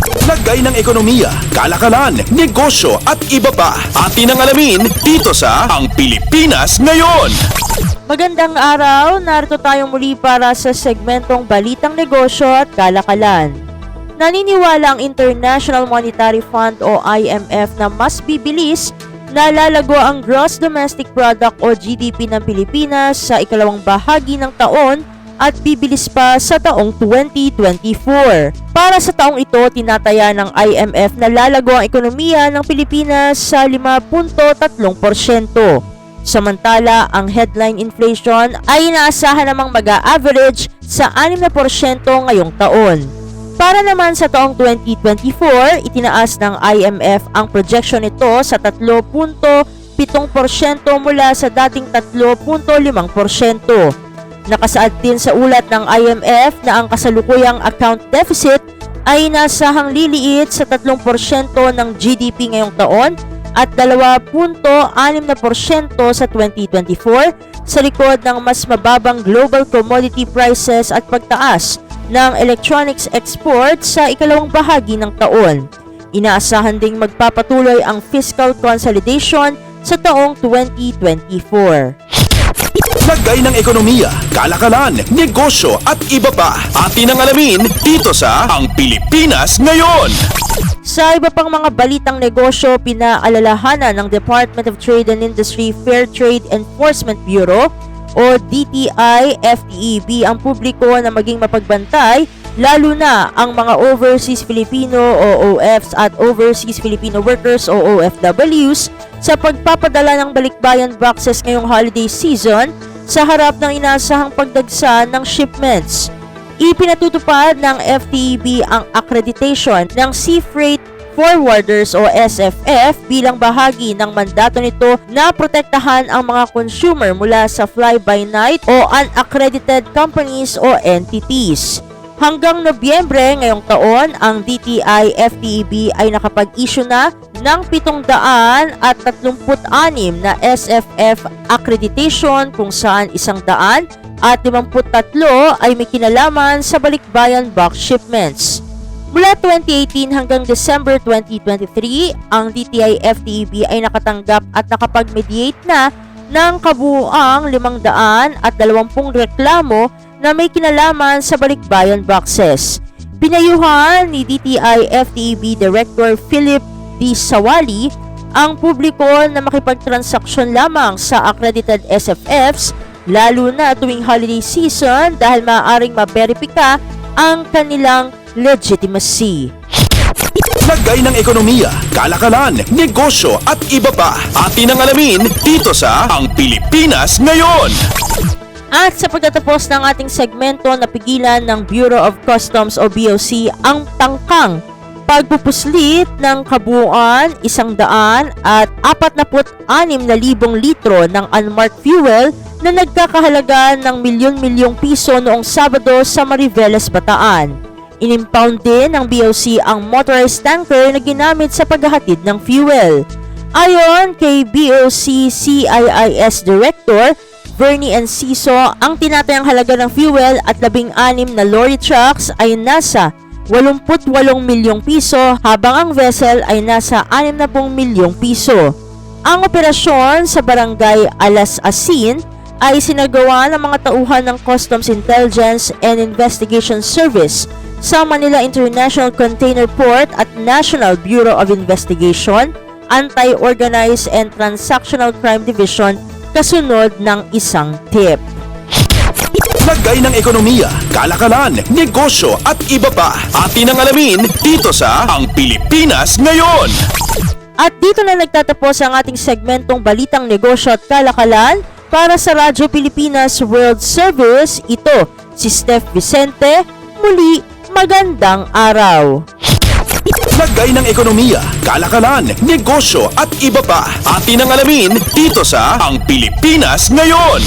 Lagay ng ekonomiya, kalakalan, negosyo at iba pa. Atin ang alamin dito sa Ang Pilipinas Ngayon. Magandang araw, narito tayong muli para sa segmentong Balitang Negosyo at Kalakalan. Naniniwala ang International Monetary Fund o IMF na mas bibilis na lalago ang Gross Domestic Product o GDP ng Pilipinas sa ikalawang bahagi ng taon at bibilis pa sa taong 2024. Para sa taong ito, tinataya ng IMF na lalago ang ekonomiya ng Pilipinas sa 5.3%. Samantala, ang headline inflation ay inaasahan namang mag-a-average sa 6% ngayong taon. Para naman sa taong 2024, itinaas ng IMF ang projection nito sa 3.7% mula sa dating 3.5%. Nakasaad din sa ulat ng IMF na ang kasalukuyang account deficit ay inasahang liliit sa 3% ng GDP ngayong taon at 2.6% sa 2024 sa likod ng mas mababang global commodity prices at pagtaas ng electronics export sa ikalawang bahagi ng taon. Inaasahan ding magpapatuloy ang fiscal consolidation sa taong 2024. Lagay ng ekonomiya, kalakalan, negosyo at iba pa. Atin ang alamin dito sa Ang Pilipinas Ngayon. Sa iba pang mga balitang negosyo, pinaalalahanan ng Department of Trade and Industry Fair Trade Enforcement Bureau o DTI-FTEB ang publiko na maging mapagbantay lalo na ang mga overseas Filipino o OFs at overseas Filipino workers o OFWs sa pagpapadala ng balikbayan boxes ngayong holiday season sa harap ng inaasahang pagdagsa ng shipments. Ipinatutupad ng FTEB ang accreditation ng Sea Freight Forwarders o SFF bilang bahagi ng mandato nito na protektahan ang mga consumer mula sa fly-by-night o unaccredited companies o entities. Hanggang Nobyembre ngayong taon, ang DTI-FTEB ay nakapag-issue na ng 736 na SFF accreditation kung saan 100 at 53 ay may kinalaman sa balikbayan box shipments. Mula 2018 hanggang December 2023, ang DTI-FTEB ay nakatanggap at nakapag-mediate na ng kabuuang 520 reklamo na may kinalaman sa balikbayan boxes. Pinayuhan ni DTI-FTEB Director Philip D. Sawali ang publiko na makipagtransaksyon lamang sa accredited SFFs lalo na tuwing holiday season dahil maaaring maberipika ang kanilang legitimacy. Lagay ng ekonomiya, kalakalan, negosyo at iba pa. Atin ang alamin dito sa Ang Pilipinas Ngayon. At sa pagtatapos ng ating segmento, napigilan ng Bureau of Customs o BOC ang tangkang pagpupuslit ng kabuuan 146,000 litro ng unmarked fuel na nagkakahalaga ng milyon-milyong piso noong Sabado sa Mariveles, Bataan. Inimpound din ng BOC ang motorized tanker na ginamit sa paghahatid ng fuel. Ayon kay BOC CIIS Director Bernie Enciso, ang tinatayang halaga ng fuel at 16 na lorry trucks ay nasa 88 milyong piso habang ang vessel ay nasa 60 milyong piso. Ang operasyon sa barangay Alas Asin ay sinagawa ng mga tauhan ng Customs Intelligence and Investigation Service sa Manila International Container Port at National Bureau of Investigation, Anti-Organized and Transactional Crime Division kasunod ng isang tip. Lagay ng ekonomiya, kalakalan, negosyo at iba pa. Atin ang alamin dito sa Ang Pilipinas Ngayon. At dito na nagtatapos ang ating segmentong Balitang Negosyo at Kalakalan para sa Radyo Pilipinas World Service. Ito si Steph Vicente. Muli, magandang araw. Lagay ng ekonomiya, kalakalan, negosyo at iba pa. Atin ang alamin dito sa Ang Pilipinas Ngayon.